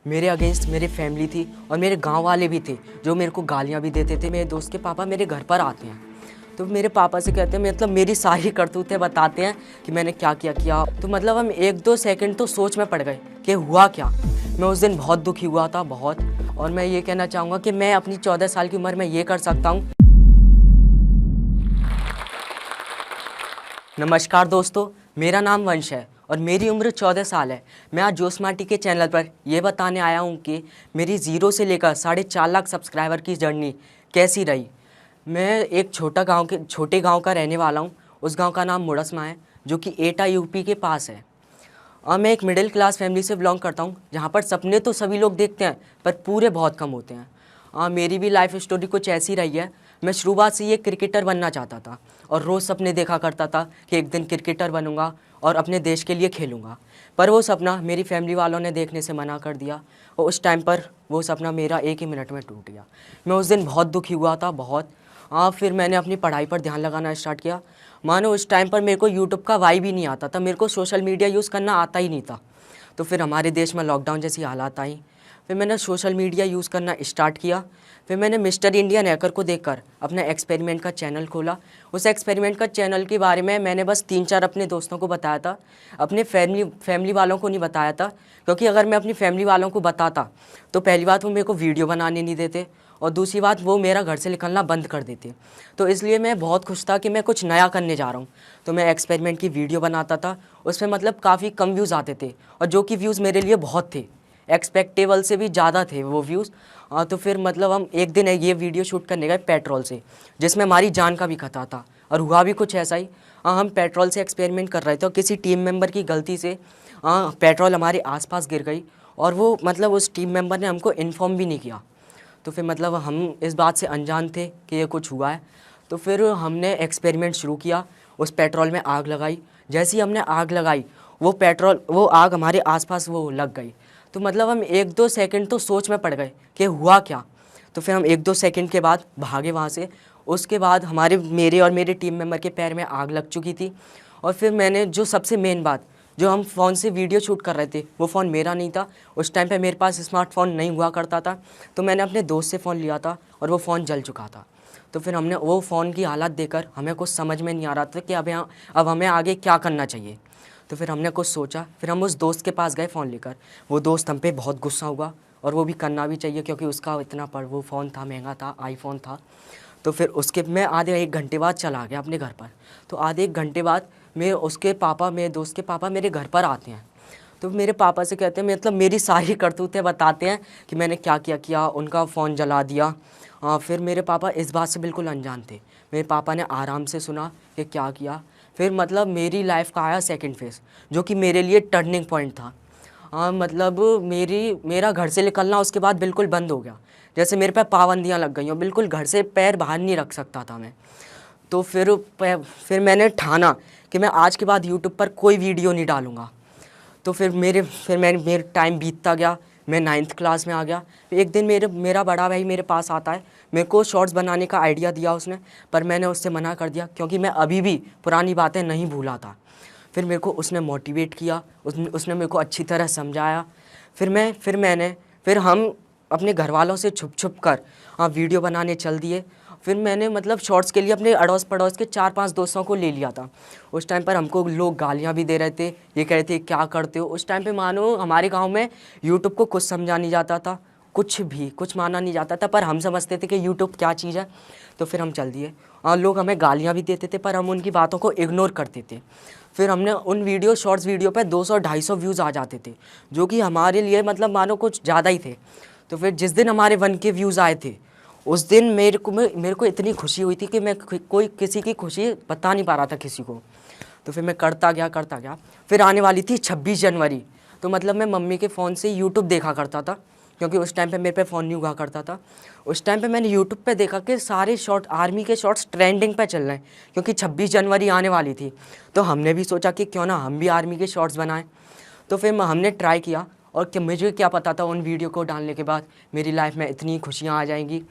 मेरे अगेंस्ट मेरी फैमिली थी और मेरे गांव वाले भी थे जो मेरे को गालियां भी देते थे। मेरे दोस्त के पापा मेरे घर पर आते हैं तो मेरे पापा से कहते हैं, मतलब मेरी सारी करतूतें बताते हैं कि मैंने क्या किया किया। तो मतलब हम 1-2 सेकंड तो सोच में पड़ गए कि हुआ क्या। मैं उस दिन बहुत दुखी हुआ था, बहुत। और मैं ये कहना चाहूँगा कि मैं अपनी 14 साल की उम्र में ये कर सकता हूँ। नमस्कार दोस्तों, मेरा नाम वंश है और मेरी उम्र 14 साल है। मैं आज जोश माटी के चैनल पर ये बताने आया हूँ कि मेरी 0 से लेकर 4.5 लाख सब्सक्राइबर की जर्नी कैसी रही। मैं एक छोटे गांव का रहने वाला हूँ। उस गांव का नाम मुड़स्मा है जो कि एटा यूपी के पास है। और मैं एक मिडिल क्लास फैमिली से बिलोंग करता हूँ जहाँ पर सपने तो सभी लोग देखते हैं पर पूरे बहुत कम होते हैं। मेरी भी लाइफ स्टोरी कुछ ऐसी रही है। मैं शुरुआत से ये क्रिकेटर बनना चाहता था और रोज़ सपने देखा करता था कि एक दिन क्रिकेटर बनूंगा और अपने देश के लिए खेलूंगा। पर वो सपना मेरी फैमिली वालों ने देखने से मना कर दिया और उस टाइम पर वो सपना मेरा 1 ही मिनट में टूट गया। मैं उस दिन बहुत दुखी हुआ था, बहुत। फिर मैंने अपनी पढ़ाई पर ध्यान लगाना स्टार्ट किया। मानो उस टाइम पर मेरे को यूट्यूब का वाई भी नहीं आता था, मेरे को सोशल मीडिया यूज़ करना आता ही नहीं था। तो फिर हमारे देश में लॉकडाउन जैसी हालात आई। फिर मैंने सोशल मीडिया यूज़ करना स्टार्ट किया। फिर मैंने मिस्टर इंडियन हैकर को देखकर अपना एक्सपेरिमेंट का चैनल खोला। उस एक्सपेरिमेंट का चैनल के बारे में मैंने बस 3-4 अपने दोस्तों को बताया था, अपने फैमिली वालों को नहीं बताया था। क्योंकि अगर मैं अपनी फैमिली वालों को बताता तो पहली बात वो मेरे को वीडियो बनाने नहीं देते और दूसरी बात वो मेरा घर से निकलना बंद कर देते। तो इसलिए मैं बहुत खुश था कि मैं कुछ नया करने जा रहा हूँ। तो मैं एक्सपेरिमेंट की वीडियो बनाता था, उस पर मतलब काफ़ी कम व्यूज़ आते थे और जो कि व्यूज़ मेरे लिए बहुत थे, एक्सपेक्टेबल से भी ज़्यादा थे वो व्यूज़। तो फिर मतलब हम एक दिन ये वीडियो शूट करने गए पेट्रोल से, जिसमें हमारी जान का भी खतरा था और हुआ भी कुछ ऐसा ही। हम पेट्रोल से एक्सपेरिमेंट कर रहे थे और किसी टीम मेंबर की गलती से पेट्रोल हमारे आसपास गिर गई और वो मतलब उस टीम मेंबर ने हमको इन्फॉर्म भी नहीं किया। तो फिर मतलब हम इस बात से अनजान थे कि ये कुछ हुआ है। तो फिर हमने एक्सपेरिमेंट शुरू किया, उस पेट्रोल में आग लगाई। जैसे ही हमने आग लगाई वो आग हमारे आसपास वो लग गई। तो मतलब हम 1-2 सेकंड तो सोच में पड़ गए कि हुआ क्या। तो फिर हम 1-2 सेकंड के बाद भागे वहाँ से। उसके बाद मेरे और मेरे टीम मेंबर के पैर में आग लग चुकी थी। और फिर मैंने जो सबसे मेन बात, जो हम फ़ोन से वीडियो शूट कर रहे थे वो फ़ोन मेरा नहीं था। उस टाइम पे मेरे पास स्मार्टफोन नहीं हुआ करता था। तो मैंने अपने दोस्त से फ़ोन लिया था और वो फ़ोन जल चुका था। तो फिर हमने वो फ़ोन की हालत देखकर हमें कुछ समझ में नहीं आ रहा था कि अब हमें आगे क्या करना चाहिए। तो फिर हमने कुछ सोचा, फिर हम उस दोस्त के पास गए फ़ोन लेकर। वो दोस्त हम पे बहुत गुस्सा हुआ और वो भी करना भी चाहिए क्योंकि उसका इतना वो फ़ोन था, महंगा था, आईफोन था। तो फिर मैं आधे 1 घंटे बाद चला गया अपने घर पर। तो आधे 1 घंटे बाद मेरे दोस्त के पापा मेरे घर पर आते हैं। तो मेरे पापा से कहते हैं, मतलब मेरी सारी करतूतें बताते हैं कि मैंने क्या किया किया, उनका फ़ोन जला दिया। फिर मेरे पापा इस बात से बिल्कुल अनजान थे। मेरे पापा ने आराम से सुना कि क्या किया। फिर मतलब मेरी लाइफ का आया सेकंड फेज़, जो कि मेरे लिए टर्निंग पॉइंट था। मतलब मेरा घर से निकलना उसके बाद बिल्कुल बंद हो गया। जैसे मेरे पे पाबंदियाँ लग गई और बिल्कुल घर से पैर बाहर नहीं रख सकता था मैं। तो फिर मैंने ठाना कि मैं आज के बाद यूट्यूब पर कोई वीडियो नहीं डालूँगा। तो मेरे टाइम बीतता गया, मैं 9th क्लास में आ गया। एक दिन मेरा बड़ा भाई मेरे पास आता है, मेरे को शॉर्ट्स बनाने का आइडिया दिया उसने, पर मैंने उससे मना कर दिया क्योंकि मैं अभी भी पुरानी बातें नहीं भूला था। फिर मेरे को उसने मोटिवेट किया, उसने मेरे को अच्छी तरह समझाया। फिर हम अपने घर वालों से छुप छुप कर वीडियो बनाने चल दिए। फिर मैंने मतलब शॉर्ट्स के लिए अपने अड़ोस पड़ोस के 4-5 दोस्तों को ले लिया था। उस टाइम पर हमको लोग गालियाँ भी दे रहे थे, ये कह रहे थे क्या करते हो। उस टाइम पे मानो हमारे गांव में यूट्यूब को कुछ समझा नहीं जाता था, कुछ माना नहीं जाता था, पर हम समझते थे कि यूट्यूब क्या चीज़ है। तो फिर हम चल दिए। लोग हमें गालियाँ भी देते थे पर हम उनकी बातों को इग्नोर करते थे। फिर हमने उन शॉर्ट्स वीडियो पे 200-250 व्यूज़ आ जाते थे, जो कि हमारे लिए मतलब मानो कुछ ज़्यादा ही थे। तो फिर जिस दिन हमारे 1K व्यूज़ आए थे, उस दिन मेरे को इतनी खुशी हुई थी कि मैं किसी की खुशी बता नहीं पा रहा था किसी को। तो फिर मैं करता गया। फिर आने वाली थी 26 जनवरी। तो मतलब मैं मम्मी के फ़ोन से यूट्यूब देखा करता था क्योंकि उस टाइम पे मेरे पे फ़ोन नहीं हुआ करता था। उस टाइम पे मैंने यूट्यूब पे देखा कि सारे आर्मी के शॉर्ट्स ट्रेंडिंग पे चल रहे हैं क्योंकि 26 जनवरी आने वाली थी। तो हमने भी सोचा कि क्यों ना हम भी आर्मी के शॉर्ट्स बनाएं। तो फिर हमने ट्राई किया और कि मुझे क्या पता था उन वीडियो को डालने के बाद मेरी लाइफ में इतनी खुशियाँ आ जाएंगी।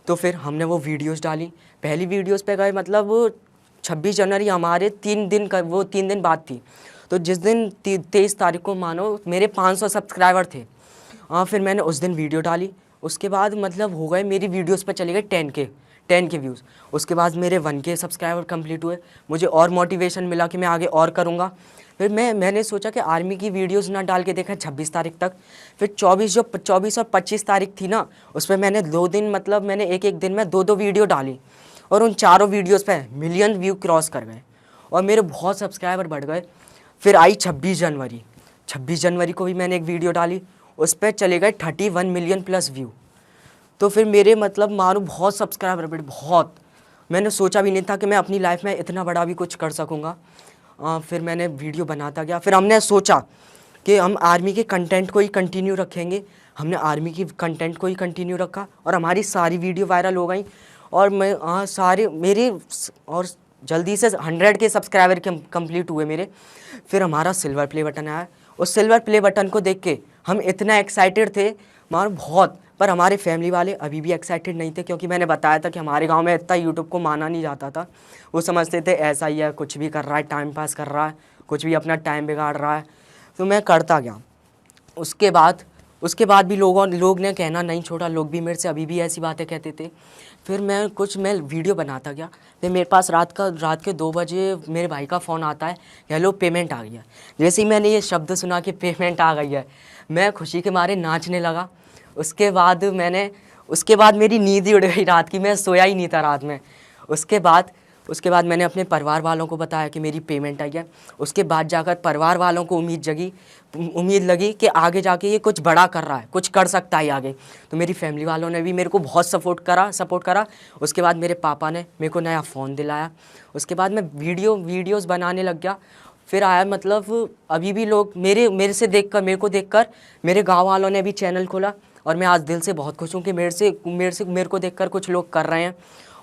तो फिर हमने वो वीडियोस डाली। पहली वीडियोस पे गए मतलब 26 जनवरी हमारे 3 दिन बाद थी। तो जिस दिन 23 तारीख को मानो मेरे 500 सब्सक्राइबर थे फिर मैंने उस दिन वीडियो डाली, उसके बाद मतलब हो गए मेरी वीडियोस पे चले गए 10K व्यूज़। उसके बाद मेरे 1K सब्सक्राइबर कंप्लीट हुए, मुझे और मोटिवेशन मिला कि मैं आगे और करूँगा। फिर मैंने सोचा कि आर्मी की वीडियोस ना डाल के देखा 26 तारीख तक। फिर 24 और 25 तारीख थी ना, उस पर मैंने 2 दिन मतलब मैंने एक दिन में 2 वीडियो डाली और उन चारों वीडियोस पे मिलियन व्यू क्रॉस कर गए और मेरे बहुत सब्सक्राइबर बढ़ गए। फिर आई 26 जनवरी को भी मैंने एक वीडियो डाली, उस पर चले गए 31 मिलियन प्लस व्यू। तो फिर मेरे मतलब मानो बहुत सब्सक्राइबर बढ़े, बहुत। मैंने सोचा भी नहीं था कि मैं अपनी लाइफ में इतना बड़ा भी कुछ कर सकूँगा। फिर मैंने वीडियो बनाता गया, फिर हमने सोचा कि हम आर्मी के कंटेंट को ही कंटिन्यू रखेंगे। हमने आर्मी की कंटेंट को ही कंटिन्यू रखा और हमारी सारी वीडियो वायरल हो गई और मैं सारे मेरे और जल्दी से 100 के सब्सक्राइबर कंप्लीट हुए मेरे। फिर हमारा सिल्वर प्ले बटन आया, उस सिल्वर प्ले बटन को देख के हम इतना एक्साइटेड थे मानो बहुत। पर हमारे फैमिली वाले अभी भी एक्साइटेड नहीं थे, क्योंकि मैंने बताया था कि हमारे गांव में इतना यूट्यूब को माना नहीं जाता था। वो समझते थे ऐसा ही है, कुछ भी कर रहा है, टाइम पास कर रहा है, कुछ भी अपना टाइम बिगाड़ रहा है। तो मैं करता गया। उसके बाद भी लोग ने कहना नहीं छोड़ा, लोग भी मेरे से अभी भी ऐसी बातें कहते थे। फिर मैं वीडियो बनाता गया। फिर मेरे पास रात के 2 बजे मेरे भाई का फ़ोन आता है, हेलो पेमेंट आ गया। जैसे ही मैंने ये शब्द सुना कि पेमेंट आ गई है, मैं खुशी के मारे नाचने लगा। उसके बाद मेरी नींद ही उड़ गई रात की, मैं सोया ही नहीं था रात में। उसके बाद मैंने अपने परिवार वालों को बताया कि मेरी पेमेंट आई है। उसके बाद जाकर परिवार वालों को उम्मीद लगी कि आगे जाके ये कुछ बड़ा कर रहा है, कुछ कर सकता है आगे। तो मेरी फैमिली वालों ने भी मेरे को बहुत सपोर्ट करा। उसके बाद मेरे पापा ने मेरे को नया फ़ोन दिलाया। उसके बाद मैं वीडियोज़ बनाने लग गया। फिर आया मतलब अभी भी लोग मेरे से देखकर मेरे गाँव वालों ने भी चैनल खोला और मैं आज दिल से बहुत खुश हूँ कि मेरे को देखकर कुछ लोग कर रहे हैं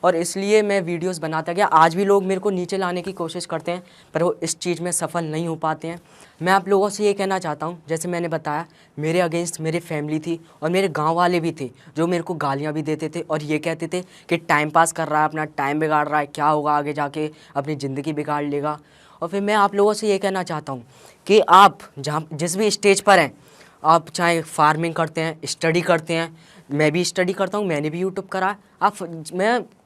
और इसलिए मैं वीडियोस बनाता गया। आज भी लोग मेरे को नीचे लाने की कोशिश करते हैं, पर वो इस चीज़ में सफल नहीं हो पाते हैं। मैं आप लोगों से ये कहना चाहता हूँ, जैसे मैंने बताया मेरे अगेंस्ट मेरे फैमिली थी और मेरे गांव वाले भी थे जो मेरे को गालियाँ भी देते थे और ये कहते थे कि टाइम पास कर रहा है, अपना टाइम बिगाड़ रहा है, क्या होगा आगे जाके, अपनी ज़िंदगी बिगाड़ लेगा। और फिर मैं आप लोगों से ये कहना चाहता हूँ कि आप जिस भी स्टेज पर हैं, आप चाहे फार्मिंग करते हैं, स्टडी करते हैं, मैं भी स्टडी करता हूँ, मैंने भी यूट्यूब करा।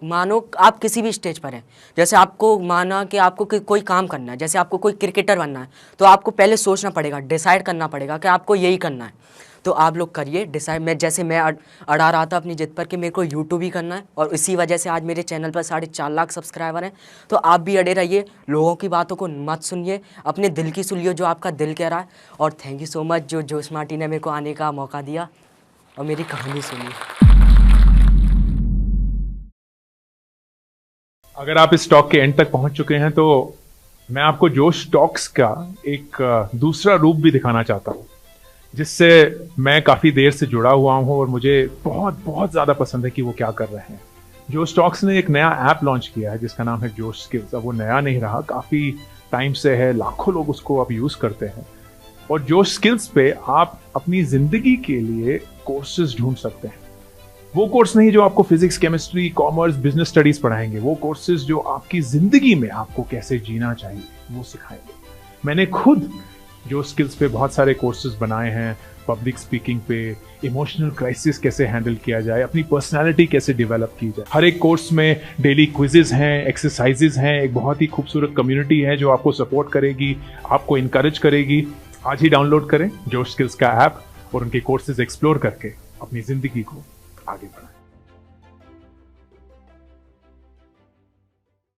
मानो आप किसी भी स्टेज पर हैं, जैसे आपको माना कि आपको कोई काम करना है, जैसे आपको कोई क्रिकेटर बनना है, तो आपको पहले सोचना पड़ेगा, डिसाइड करना पड़ेगा कि आपको यही करना है। तो आप लोग करिए डिसाइड। मैं अड़ा रहा था अपनी जिद पर कि मेरे को यूट्यूब ही करना है और इसी वजह से आज मेरे चैनल पर 4.5 लाख सब्सक्राइबर हैं। तो आप भी अड़े रहिए, लोगों की बातों को मत सुनिए, अपने दिल की सुनिए जो आपका दिल कह रहा है। और थैंक यू सो मच जो जोश मार्टी ने मेरे को आने का मौका दिया और मेरी कहानी सुनी। अगर आप इस टॉक के एंड तक पहुंच चुके हैं तो मैं आपको जोश टॉक्स का एक दूसरा रूप भी दिखाना चाहता हूं, जिससे मैं काफ़ी देर से जुड़ा हुआ हूं और मुझे बहुत बहुत ज़्यादा पसंद है कि वो क्या कर रहे हैं। जोश टॉक्स ने एक नया ऐप लॉन्च किया है जिसका नाम है जोश स्किल्स। अब वो नया नहीं रहा, काफ़ी टाइम से है, लाखों लोग उसको अब यूज़ करते हैं। और जोश स्किल्स पे आप अपनी ज़िंदगी के लिए कोर्सेज ढूंढ सकते हैं। वो कोर्स नहीं जो आपको physics, chemistry, commerce, business studies पढ़ाएंगे, वो कोर्सेज जो आपकी ज़िंदगी में आपको कैसे जीना चाहिए वो सिखाएंगे। मैंने खुद जो स्किल्स पे बहुत सारे कोर्सेज बनाए हैं, पब्लिक स्पीकिंग पे, इमोशनल क्राइसिस कैसे हैंडल किया जाए, अपनी पर्सनालिटी कैसे डेवलप की जाए। हर एक कोर्स में डेली क्विजेज हैं, एक्सरसाइजेज हैं, एक बहुत ही खूबसूरत कम्युनिटी है जो आपको सपोर्ट करेगी, आपको इनकरेज करेगी। आज ही डाउनलोड करें जोश स्किल्स का ऐप और उनके कोर्सेज एक्सप्लोर करके अपनी जिंदगी को आगे बढ़ाएं।